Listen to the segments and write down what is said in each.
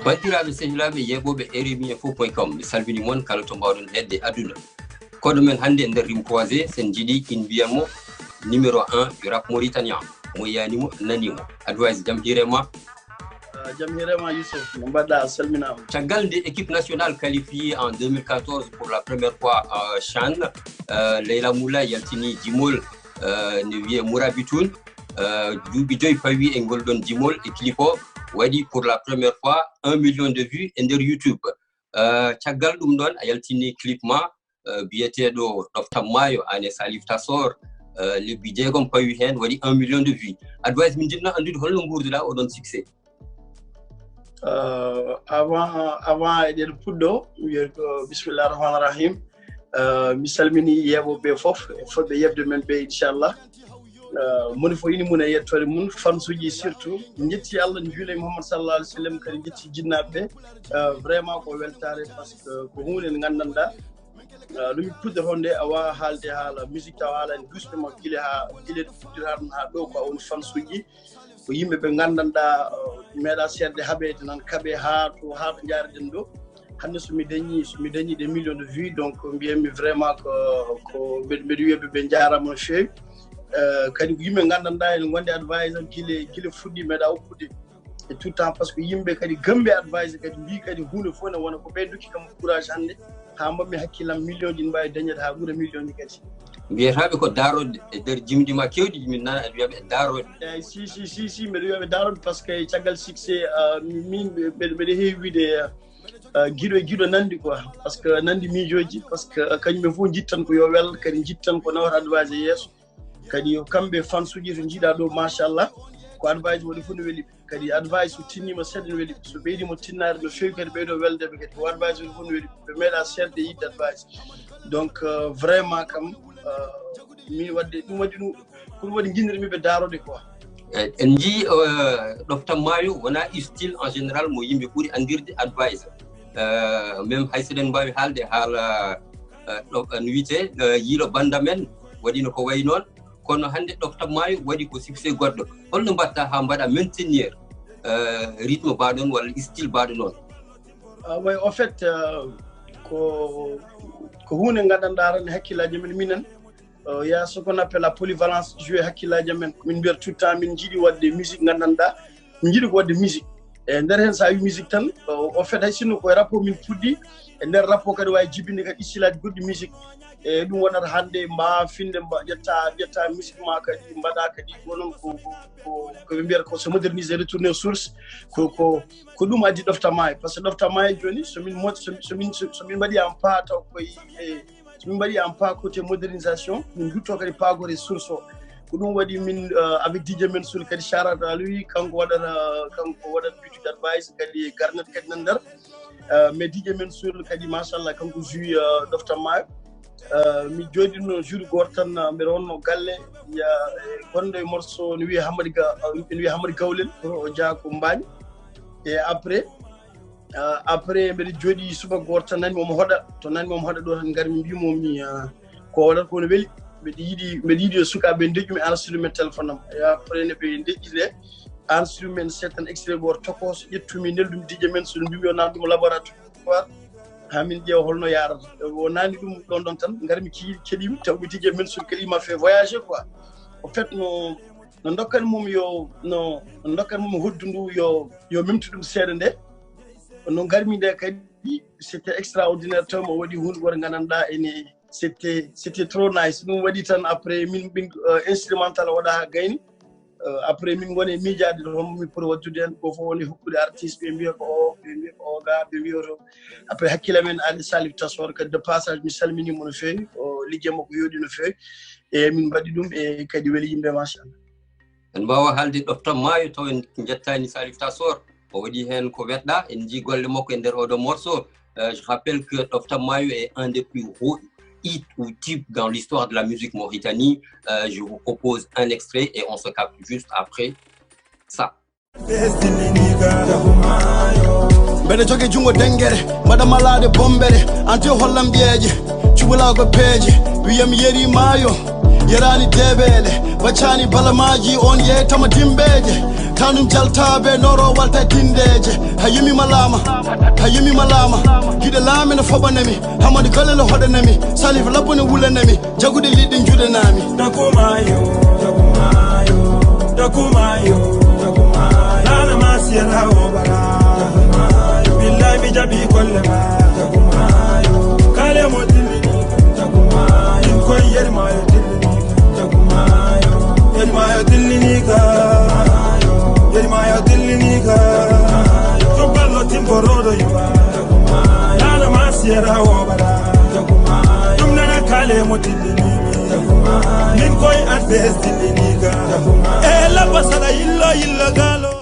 bandiraɓe sehilaɓe yeɓoɓe RMI info.com mi salmini moon kala to mbawɗon hedde aduna koɗo men hannde e nder rimpoisé sen jiiɗi in mbiyatmo numéro 1 du rap mauritanien mo yiyanimo nanimo advice jam hirema jam hirema Youssouf no mbaɗɗa salminama caggal nde équipe nationale qualifiée en 2014 pour la première fois CHAN Leyla Moula yaltini jimol ne wiye Mourabitoun duuɓi 2 pawi e ngol ɗon jimol e clip o waɗi pour la première fois 1 million de vues e nder YouTube caggal ɗum ɗon a yaltini clip ma biyeteɗo ɗoftam maayo ane Salif Tassor lebbi 6 pawi hen waɗi 1 million de vues advice min jiɗno andude holno gurduɗa oɗon succès avant eɗen puɗɗo wiye ko bismillah rahman rahim mi salmini yeɓoɓe foof e fodɓe yebde men ɓe inchallah moni fo ini mun e yettore mun fansuji surtout jetti Allah ne juule Muhammad sallallahu alaihi wasallam kadi jetti jinnaɓe vraiment ko weltare par ce que ko hunde nde gandanɗa ɗum puɗɗoto nde a wawa haalde haala musique taw haalani dusɓe ma guila fuɗɗiratan ha ɗo ko woni fansuji ko yimɓeɓe gandanɗa meeɗa seerde haaɓede nan kaaɓe ha to jareɗen ɗo hande somi dañi des millions de vues donc mbiyatmi vraiment ko mbeɗa wiyaɓe ɓe jarama no fewi kadi ko yimɓe gandanɗa ene gonde advice guila fuɗɗi meeɗa hokkude e tout temps par ce que yimɓe kadi gambe advice kadi mbi kadi hunde fof ne wona ko ɓeyduki kam courage hande ha mbaɗmi hakkillam million ji ne mbawi dañede ha ɓuura million ji kadi mbiyataɓe ko darodde e nder jimdi ma kewɗi min nana aɗa wiyaɓe darodde eyyi si mbeɗa wiyaɓe darodde par ce que caggal succès min mbeɗa heewi wiide guiɗo nandi quoi par ce que nandi miijoji par ce que kañumen fof jittan ko yo wel kadi jittan ko nawata advice e yeeso kadi kamɓe fansuji to jiiɗa ɗo machallah ko advice waɗi fof no weeli kadi advice so tinnima seeɗa no weeli so ɓeydima tinnare no fewi kadi ɓeydo weldeɓe kadi ko advice waɗi fof no weeli ɓe meeɗa seerde yidde advice donc vraiment kam min wadde ɗum waɗi ɗum ko ɗum waɗi guinirmiɓe darode quoi en jii ɗoftam maayo wona style en général mo yimɓe ɓuuri andirde advice même hay seɗen mbawi haalde haala no wiyete yiilo banda men waɗino ko way noon kono hande ɗoftam maayo waɗi ko succès goɗɗo holno mbatta ha mbaɗa maintenir rythme baɗon walla style baɗo noon way en fait ko hunde gandanɗa tan hakkillaji men minen il y a ce qu'on appelle la polyvalence jouer hakkillaji men min mbiyata tout le temps min jiiɗi wadde musique gandanɗa min jiiɗi ko wadde musique e nder hen sa wi musique tan en fait hay sinno koye rapport min puɗɗi e nder rapport kadi wawi jibinde kadi istilaji goɗɗi musique e ɗum wonata hande finde ƴetta musique ma kadi mbaɗa kadi wonon koɓe mbiyata ko se moderniser retourner aux sources ko ɗum addi ɗoftama par ce que ɗoftama joni somin mbaɗi en pas taw koye somin mbaɗi en pas côté modernisation min dutto kadi pagore source o ko ɗum waɗi min avec DJ Mansour kadi charat lui kanko waɗata beauty advice kadi garnet kadi nan nder mais DJ Mansour kadi machallah kanko joui ɗoftama mi jooɗino jour goto tan mbeɗa wonno galle ya gonɗo e morceau ne wiye Hamadi Gawlen o jaa ko Mbagne et après mbeɗa jooɗi suba goto tan nani momo hoɗa to nani momo hoɗa ɗo tan garmi mbimomi ko waɗata kono weeli mbeɗa yiiɗi yo sukaɓe deƴƴumi enregistrement téléphone am et après ne ɓe deƴƴile enregistrement set tan extrait goto tokos ƴettumi neldumi DJ Mansour mbimi yo nan ɗum laboratoire ha min ƴeewa holno yarata o nani ɗum ɗon tan garmi keɗimi tawmi DJ Mansour kalima fait voyager quoi en fait no dokkanmum no dokkanmum hoddu ndu yo memtu ɗum seeɗa nde no garmi nde kadi c'était extraordinaire taw mo waɗi hunde goto gandanɗa ene c'était trop nice ɗum waɗi tan après min instrumental waɗa ha gayni après min goni miijade to hommi pour waddude hen ko fof woni hokkude artiste ɓe mbiya ko o ɓe mbiya ko o ga ɓe mbiya to après hakkille men ali Salif Tassor kadi de passage mi salminimo no fewi o ligguey makko yooɗi no fewi e min mbaɗi ɗum e kadi weeli yimɓe machallah en mbawa haalde ɗoftam maayo taw en jettani Salif Tassor o waɗi hen ko weɗɗa en jii golle makko e nder oɗo morceau je rappelle que ɗoftam maayo est un des plus hauts hit ou tube dans l'histoire de la musique Mauritanie. Je vous propose un extrait et on se capte juste après ça. Beɗe jogi jungo dengere mbaɗa malade bombere anti hollam biyeje cuɓulago peeje wiyam yeri maayo yerani deɓele waccani balamaji on yeytama dimbeje tanum jaltaɓe noro walta dindeje hayimi malama guiɗe laamene foɓanemi hamadi golele hoɗanemi salifa labbone wulanemi jagude liɗɗi juuɗanami Dakumayo, Nana Masiela Obara, Billahi Bijabi Kolema, Kale Modini, Inko Yermayo Dilinika, Topalo Timborodo Yuba, Nana Masiela Obara, Nana Kale Modini. Ninkoy adves dilinika ela basala illa galo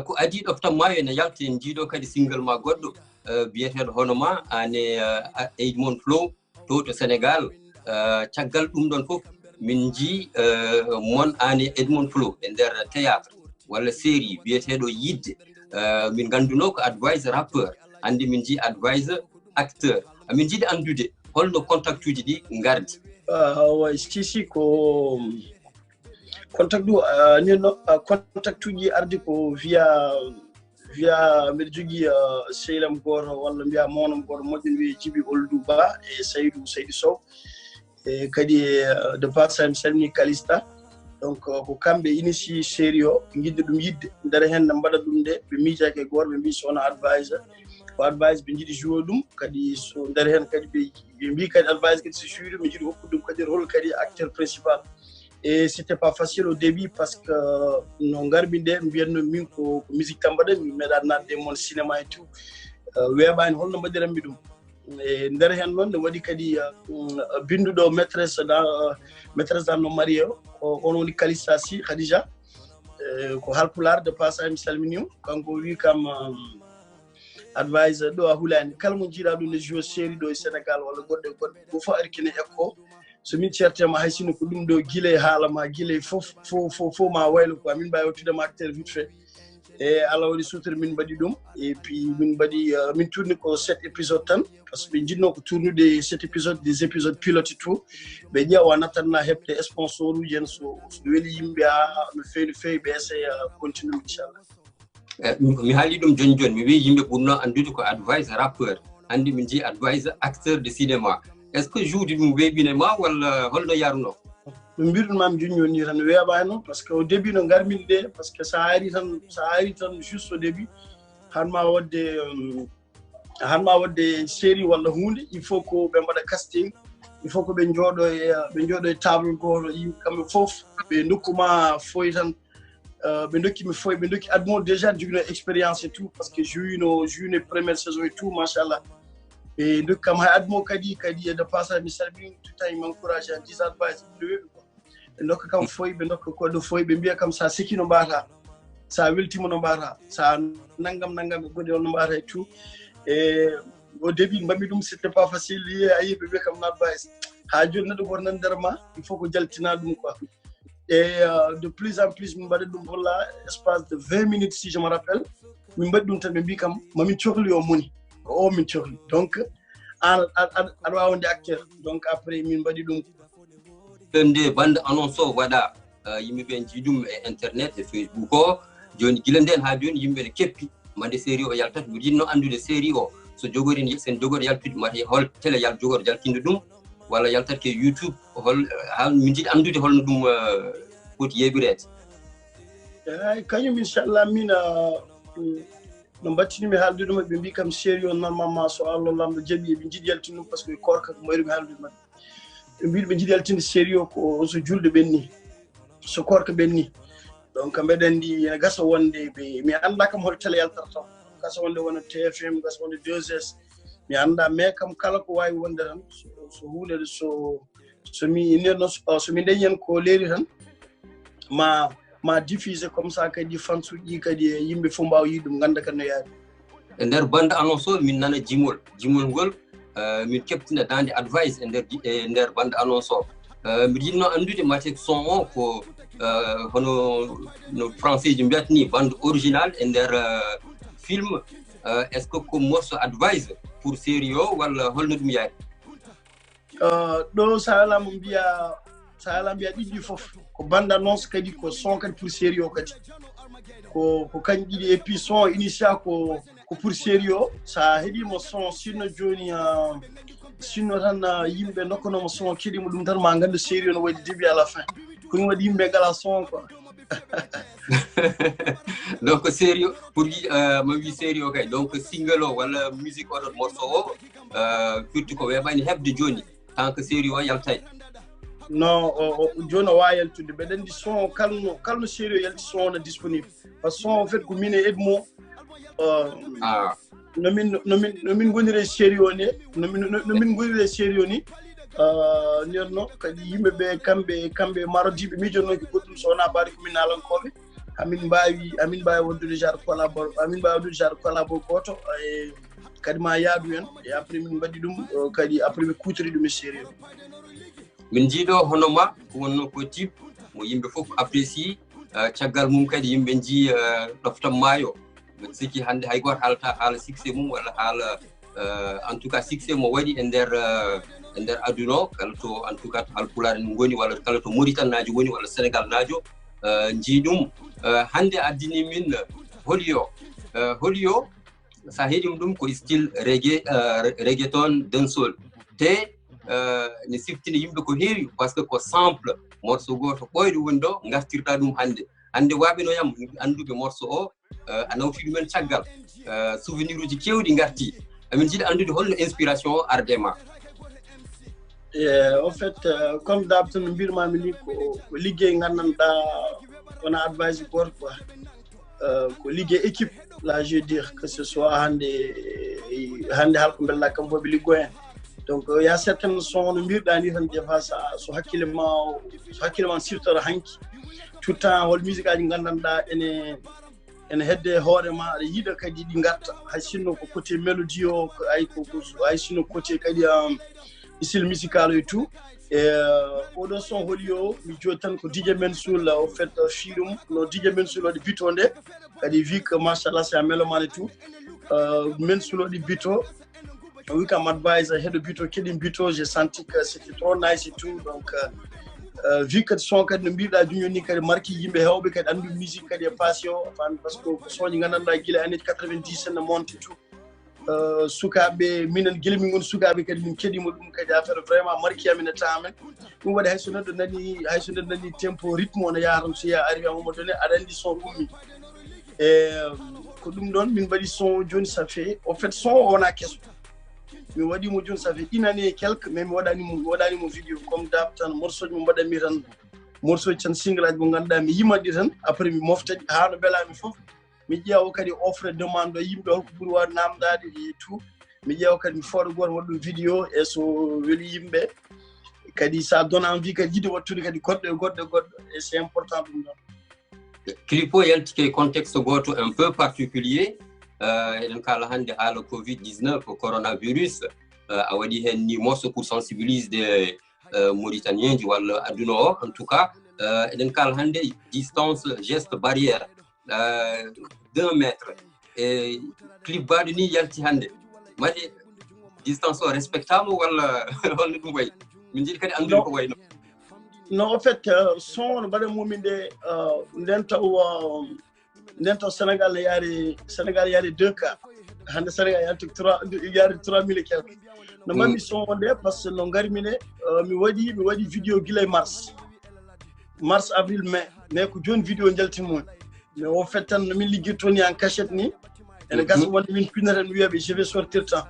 ko adi do tam mayo ne yalti jiido kadi single ma goddo biyetedo honoma ane Edmond Flow to Sénégal tiagal dum don fof min ji mon ane Edmond Flow e der théâtre wala série biyetedo yidde min ganduno ko advisor rappeur andi min ji advisor acteur min jidi andude holno contact uji di ngardi si ko contact du contact uji ardi ko via mbiɗa jogui sehlam goto walla mbiya monam goto moƴƴo wiye Djiby Oldou Ba e Seydou Sow e kadi de passage mi salmini Kalista donc ko kamɓe initie série o guidde ɗum yidde nder hen ne mbaɗa ɗum nde ɓe miijaki e goto ɓe mbi sowona advisor ko advice ɓe jiiɗi jouer ɗum kadi so nder hen kadi ɓe mbi kadi advice kadi so jouer ɓe jiiɗi hokkude ɗum kadi rôle kadi acteur principal et c'était pas facile au début parce que no garmi nde mbiyatno min ko musique tan mbaɗa mi meeɗa nadde mon cinéma et tout weeɓani holno mbaɗiranmi ɗum e nder hen noon ne waɗi kadi binduɗo maîtresse dans nos mariés o on woni Kalista Sy Khadija ko halpular de passage mi salminimo kanko wi kam advisor ɗo a hulani kala mo jiiɗa ɗum ne joué série ɗo e Sénégal walla goɗɗe go fof ari kene ekko so min certema hay sino ko ɗum ɗo guila haala ma guila fof ma waylo quoi min mbawi wattudema acteur vite fait e Allah waɗi suutere min mbaɗi ɗum et puis min mbaɗi min tourni ko 7 épisodes tan par ce que ɓe jinno ko tournude 7 épisodes des épisodes pilote tout ɓe ƴeewa nattanna heɓde sponsor uji en so weeli yimɓe no fewi ɓe essaye continue inchallah mi haali ɗum joni mi wi yimɓe ɓurno andude ko advisor rappeur andi min ji advisor acteur de cinéma est ce que juude ɗum weeɓine ma walla holno yaruno ɗum mbiɗunmami joni joni tan weeɓani par ce que au début no garmin ɗe par ce que sa ari tan juste au début hanma wadde série walla hunde il faut ko ɓe mbaɗa casting il faut ko ɓe jooɗo e table goto yimɓe kamɓe foof ɓe dokkuma foy tan ɓe dokkimi foy ɓe dokki admo déjà jogino expérience et tout parce que jouino première saison et tout machallah ɓe dokkam hay admo kadi de passage mi salmini tout temps m'encouragé en disant advice ɓe weeɓi quoi ɓe dokka kam foy ɓe dokka koɗo foy ɓe mbiya kam sa sikki no mbata sa weltima no mbata sa naggam e goɗɗe on no mbata et tout et au début mbami ɗum c'était pas facile ayi ɓe mbiya kam no advice ha joni neɗɗo goto nan nder ma il faut ko jaltina ɗum quoi et de plus en plus min mbaɗa ɗum holla espace de 20 minutes si je me rappelle min mbaɗi ɗum tan ɓe mbi kam mamin cohli o moni o min cohli donc aɗa wawa wonde acteur donc après min mbaɗi ɗum nde bande annonce o waɗa yimɓeɓe jiiɗum e internet e Facebook o joni guila nden ha joni yimɓe ne keppi mande série o yaltat mbiɗa yinno andude série o so jogori sen jogori yaltude mate hol télé jogori jaltinde ɗum walla yaltat ke YouTube min jiiɗi andude holno ɗum foti yeɓirede kañum inchallah min no mbattinimi haalde ɗum ɓe mbi kam série o normalement so Allah lamɗo jaaɓi eɓe jiiɗi yaltinde ɗum par ce que korka ko mayri mi haaldude maɓɓe ɓe mbiɗi ɓe jiiɗi yaltinde série o ko so julde ɓenni so korka ɓenni donc mbeɗen ndi ene gasa wonde mi annda kam hol télé yaltata taw gasa wonde wona TFM gasa wonde 2S mi annda mais kam kala ko wawi wonde tan so huunde so mi dañi hen ko leeri tan ma diffuser comme ça kadi fansuji kadi yimɓe fof mbawa yiide ɗum ganda kadi no yaari e nder bande annonce o min nana jimol ngol min keptina dande advice e nder bande annonce o mbiɗa yinno andude mate son o ko hono no français ji mbiyata ni bande original e nder film est ce que ko morceau advice pour série o walla holno ɗum yaari ɗo sa alamo mbiya sa ala mbiya ɗiɗɗi fof ko bande annonce kadi ko son kadi pour série o kadi ko kañ ɗiɗi et puis son initial ko pour série o sa heeɗimo son sinno joni sinno tan yimɓe nokkanoma son keɗimo ɗum tan ma gandu série o no waɗi début à la fin ko ɗum waɗi yimɓe ngala son quoi. Donc sérieux pour ma wi sérieux kay donc single o walla musique oɗon morceau o firti ko weɓani hebde joni tant que sérieux o yaltay non joni o wawi yaltude mbeɗa andi son kalno sérieux yalti son no disponible par ce que son en fait ko min e Edmo nomin goniri e série o ne nomin goniri e série o ni nirno kadi yimɓeɓe kamɓe marodiɓe miijonnoki goɗɗum so wona mbaɗi komin nalankoɓe amin mbawi wondude genre collabo goto e kadi ma yaadu hen e après min mbaɗi ɗum kadi après ɓe kutori ɗum e série o min jiiɗo hono ma ko wonno ko type mo yimɓe fof apprécie caggal mum kadi yimɓe jii ɗoftam maayo mbiɗa sikki hannde hay goto haalata haala succès mum walla haala en tout cas succès mo waɗi e nder aduna o kala to en tout cas to halpulaar en ngoni walla kala to Mauritanie naajo woni walla Sénégal naajo jii ɗum hannde addini min Holio sa heeɗima ɗum ko style reggaeton dancehall te ne siftini yimɓe ko heewi par ce que ko sample morceau goto ɓoyɗo woni ɗo gartirɗa ɗum hannde waɓenoyam annduɓe morceau o a nawfi ɗumen caggal souvenir uji kewɗi garti amin jiiɗi anndude holno inspiration o ardema. En fait comme d'hab tan no mbirmami ni ko liggey gandanɗa wona advice goto quoi ko liggey équipe là je veux dire que ce soit hande halko bella kam boɓe liggo hen donc il y a certaines son no mbirɗa ni tan des fois so hakkille ma sirtora hanki tout le temps hol musique aji gandanɗa ene hedde hoore ma aɗa yiiɗa kadi ɗi garta hay sinno ko côté mélodie o hay sinno côté kadi style musical et tout et oɗo son holi o mi joni tan ko DJ Mensoul au fait fiiɗum no DJ Mensoul waɗi bito nde kadi wi que machallah c'est un mélomane et tout Mensoul waɗi bito wi kam advice heɗo bito keɗin bito j'ai senti que c'était trop nice et tout donc vu que son kadi no mbiɗa joni ni kadi marque yimɓe hewɓe kadi andu musique kadi e passion par ce que ko soñi gandanɗa guila année 90 ene monte tout sukaɓe minen guila min goni sukaɓe kadi min keɗima ɗum kadi affaire vraiment marque amen e temps amen ɗum waɗi hayso neɗɗo nani tempo rythme o no yahatan so yiya arrivé à un moment donné aɗa andi son ummi e ko ɗum ɗon min mbaɗi son joni ça fait au fait son o wona kesso mi waɗimo joni ça fait une année et quelque mais mi waɗanimo vidéo comme dab tan morceau ji mo mbaɗanmi tan morceau ji tan single aji mo ganduɗa mi yimanɗi tan après mi moftaɗi ha no belami foof mi ƴeewa kadi offre demande o yimɓe holko ɓuuri wawde namdade et tout mi ƴeewa kadi mi fooɗa goto waɗa ɗum vidéo e so weeli yimɓe kadi ça donne envie kadi yiɗde wattude kadi goɗɗo et c'est important ɗum ɗon clip o yaltike contexte goto un peu particulier eɗen kala hannde haala covid-19 coronavirus a waɗi hen ni morceau pour sensibiliser mauritanien ji walla aduna o en tout cas eɗen kala hannde distance geste barrière 2 mètres e clip baɗo ni yalti hannde maɗi distance o respectable walla holno ɗum wayi min jiiɗi kadi andude ko wayno non en fait son no mbaɗa mumin nde nden taw Sénégal yaari 2 cas hande Sénégal yaari 3000 et quelque no mami son nde par ce que no garimine mi waɗi vidéo guila e mars avril mai ko joni vidéo jaltinmomi mais au fait tan nomin ligguirto ni en cachette ni ene gasa wonde min pinnaten wiyaɓe je vais sortir temps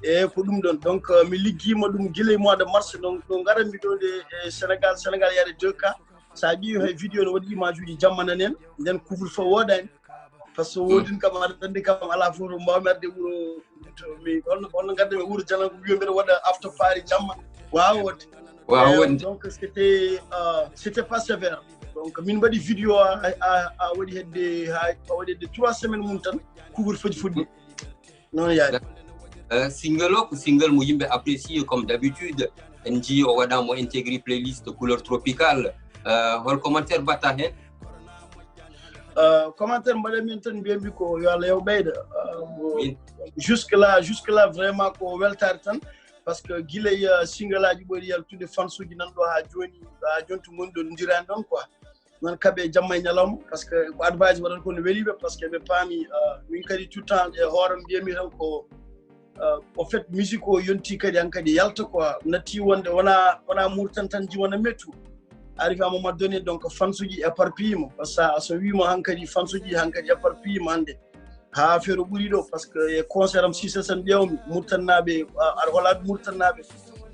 e ko ɗum ɗon donc mi liggima ɗum guila e mois de mars donc ɗo garanmi ɗo nde Sénégal yaari 2 cas sa ƴeewi hay vidéo no waɗi image uji jammana en nden couvre feu woodani par ce que woodin kam aɗa andi kam ala fof to mbawmi arde wuuro mi holno gardemi wuuro jananko wiyo mbiɗa waɗa after party jamma wawa wonde donc c'était pas sévère donc min mbaɗi vidéo a waɗi hedde 3 semaines mum tan couvre feu ji fuɗɗi noon yaade single o ko single mo yimɓe apprécié comme d'habitude en jii o waɗamo intégré playlist couleur tropicale hol commentaire mbatta hen commentaire mbaɗamin tan mbiyammi ko yo Allah yo ɓeyda jusque là vraiment ko weltare tan parce que guilay single aji ɓori yaltude fansuji nan ɗo ha joni to goni ɗo ndirani ɗon quoi non kaɓe jamma e ñalawma par ce que ko advise waɗata kono weliɓe par ce que ɓe paami min kadi tout temps e hoorem mbiyami tan ko en fait musique o yonti kadi han kadi yalta quoi natti wonde wona murtan tan jiwona mettu arrivé à un moment donné donc fansuji éparpillema par ce que so wima han kadi fansuji han kadi éparpillema hande ha affaire o ɓuuri ɗo par ce que e concert am sisa sen ƴewmi murtannaɓe aɗa holaɓe murtannaɓe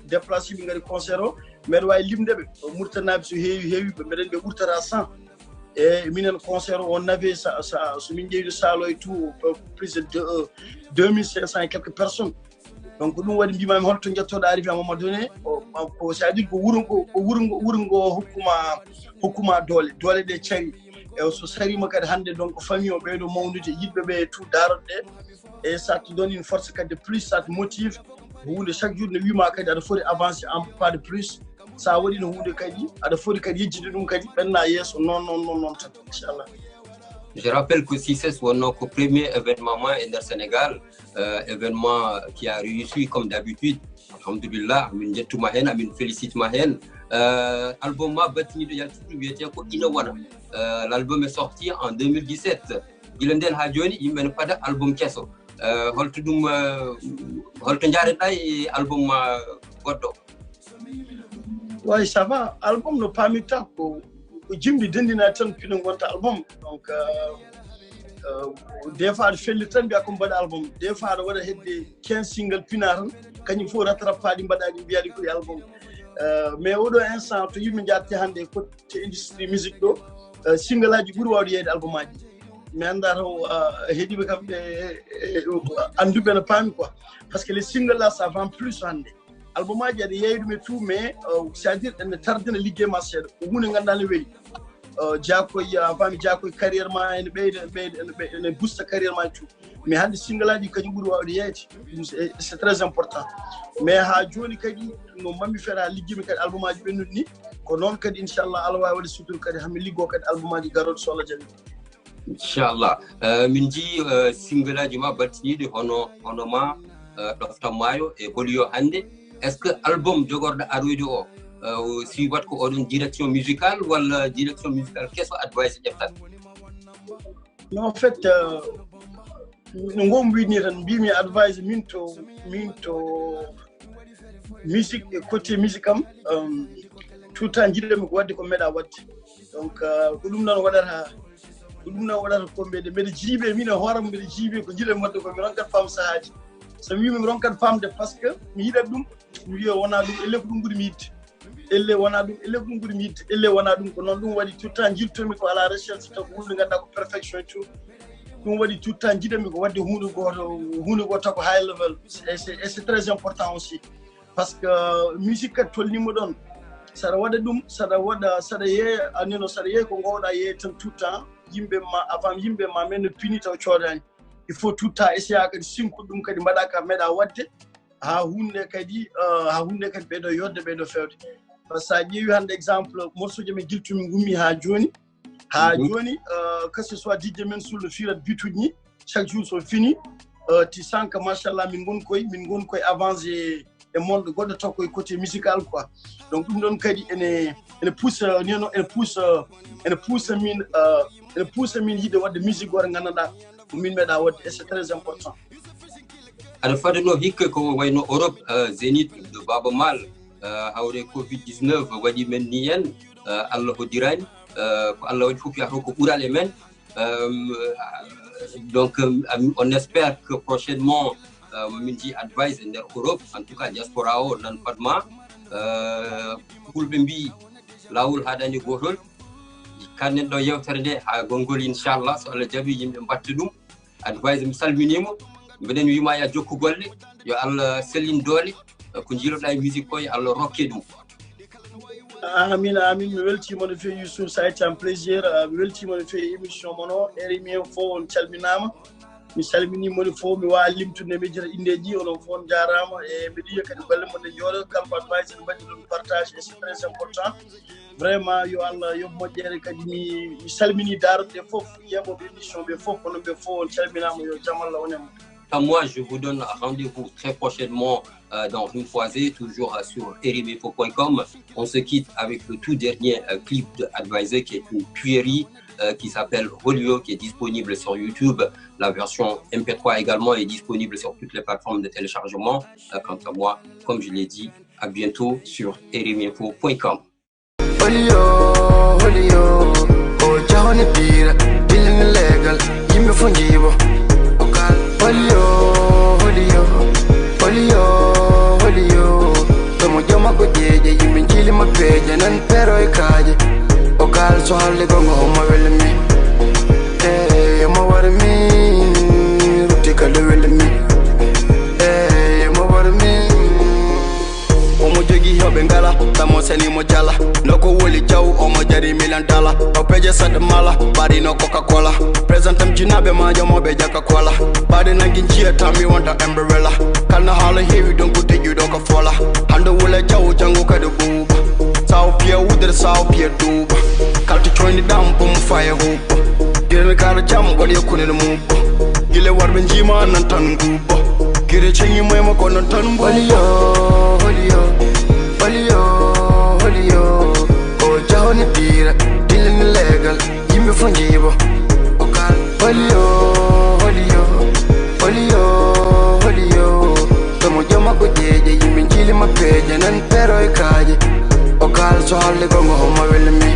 déplacé ɓe ngari concert o mbeɗa wawi limdeɓe murtannaɓe so heewi ɓe mbeɗen ɓe ɓurtata 100 e minen concert o nawe so min ƴeewi salo e tout plus de 2500 et quelques personnes donc ɗum waɗi mbimami holto jettoɗo arrivé à un moment donné ko c'est à dire ko wuro ngo hokkuma doole ɗe cari e so sarima kadi hande donc famille o ɓeyɗo mawnude yiɗɓe ɓe tout daroɗe ɗe et ça te donne une force kadi de plus ça te motive hunde chaque jour ne wima kadi aɗa foti avancé en pas de plus sa waɗi no hunde kadi aɗa foti kadi yejjide ɗum kadi ɓenna yesso non tan inchallah. Je rappelle que CICES est notre premier événement au Sénégal, événement qui a réussi comme d'habitude. Alhamdulillah, min jettuma hen, min félicituma hen. Album ma batini de yaltudu wiyete ko Inawana. L'album est sorti en 2017. Gilenden ha joni yimɓe ne pada album kesso. Holto ɗum holto jareɗa e album ma goɗɗo? Oui, ça va. Album no paami tan ko jimbi dendina tan pino gonta album donc des fois aɗa felli tan mbiya ko mbaɗa album des fois aɗa waɗa hedde 15 single pina tan kañum fof rattrapaɗi mbaɗaɗi mbiyaɗi koye album mais oɗo instant to yimɓe jatti hande côté industrie musique ɗo single aji ɓuuri wawde yeyde album aji mi anda taw heeɗiɓe kamɓe anduɓe no paami quoi par ce que les single là ça vend plus hande album aji aɗa yeeyi ɗum e tout mais c'est à dire ene tardina liggey ma seeɗa ko hunde ganduɗa ne weeli jaakoye fami jaakoye carrière ma ene ɓeyda ene boosta carrière ma e tout mais hande single aji kañum ɓuuri wawde yeyde c'est très important mais ha joni kadi no mami feere ha liggimi kadi album aji ɓennude ni ko noon kadi inchallah Allah wawi waɗa suturu kadi hami liggo kadi album aji garoɗo so Allah jaɓi inchallah min jii single aji ma battiniɗe hono ma ɗoftan maayo e holiyo hande est ce que album jogorɗo aroyde o si wat ko oɗon direction musicale walla direction musicale kesso advice ƴeftat? non en fait no gom wiɗni tan mbimi advice min to musique e côté musique am tout temps jiɗami ko wadde ko meeɗa wadde donc ko ɗum noon waɗata ko mbeɗa jiiɓe min e hooram mbeɗa jiiɓe ko jiɗami wadde ko mi ronkat fam sahaji so mi wimi mi ronkat famde par ce que mi yiɗat ɗum mi wiya wona ɗum elle ko ɗum ɓuuri mi yidde elle wona ɗum elle ko ɗum ɓuuri mi yidde elle wona ɗum ko noon ɗum waɗi tout temps jittomi ko à la recherche taw ko hunde ganduɗa ko perfection et tout ɗum waɗi tout temps jiɗami ko wadde hunde goto taw ko high level et c'est très important aussi par ce que musique kadi tolnima ɗon saɗa waɗa ɗum saɗa yeeya anino saɗa yeeya ko gowɗa yeeya tan tout temps yimɓe ma avant yimɓe ma men no pini taw coodani il faut tout temps essayer kadi sinkude ɗum kadi mbaɗa ka meeɗa wadde ha hunde kadi ɓeyɗo yodde ɓeyɗo fewde par ce que sa ƴeewi hande exemple morceau ji men guiltumi gummi ha joni que ce soit DJ men sur le fil de bituji ni chaque jour so fini ti sens que machallah min gon koye avancé e monde goɗɗo taw koye côté musical quoi donc ɗum ɗon kadi ene pousse min yiɗde wadde musique goto gandanɗa min meeɗa wadde et c'est très important. aɗa fadano hikka ko wayno Europe Zénith de Baba Maal hawre Covid-19 waɗi men ni en Allah hoddirani ko Allah waɗi fof yahata ko ɓural e men donc on espère que prochainement min ji advice nder Europe en tout cas diaspora o nan fadma fulɓe mbi lawol haɗani gotol kannen ɗo yewtere nde ha gongol inchallah so Allah jaɓi yimɓe mbatta ɗum advice mi salminimo mbeɗen wima ya jokku golle yo Allah sellin doole ko jiiloɗa e musique ko yo Allah rokke ɗum. amin mi weltima no fewi Youssouf, ça a été un plaisir mi weltima no fewi émission moon o RMI o fof on calminama mi salmini moni fof mi wawi limtude mi jira indeji onon fof on jarama e mbiɗa yiya kadi golle mon ne jooɗo kala ko advice en mbaɗi ɗum partage et c'est très important vraiment yo Allah yoɓ moƴƴere kadi mi salmini daroɗe fof yeɓoɓe émission ɓe fof kono ɓe fof on calminama yo jaam Allah wonemo. à moi, je vous donne rendez-vous très prochainement dans une foisée, toujours sur eriminfo.com. On se quitte avec le tout dernier clip de Advisor, qui est une tuerie qui s'appelle Rolio, qui est disponible sur YouTube. La version MP3 également est disponible sur toutes les plateformes de téléchargement. Quant à moi, comme je l'ai dit, à bientôt sur eriminfo.com. Rolio, Rolio, oh jahone tira, dilin legal, yimbe fonjibo. Rolio, Rolio, Rolio, Rolio, tomo joma ko jeje yimbe jili ma peje nan pero e kaje. O gal so halle gongo ma welmi. Mo warmi, ruti kala welmi. Mo warmi. Omo jogi hobe ngala, tamo seni mo jala. Noko woli jaw, omo jari $1 million. O peje sad mala, bari no Coca-Cola. Presentam jinabe ma jomo be jaka kola. Bari nangin chia tami wanta umbrella. Kalna hala heavy don't go take you doka fola. Hando wole jaw jango kadu buba. Sao pia udre sao pia duba. Kalti join down pum fire hoop. Gire me kala jam goli kunene muba. Gile warben jima nan tan guba. Gire chengi moyma ko nan tan buba. Rolio, Rolio, Rolio, oh jahone tira, dilin legal, yimbe fonjibo. Okal, Rolio, Rolio, Rolio, Rolio, tomo joma ko jeje yimbe jili ma peje nan pero e kaje. Okal so halle gongo ma welmi.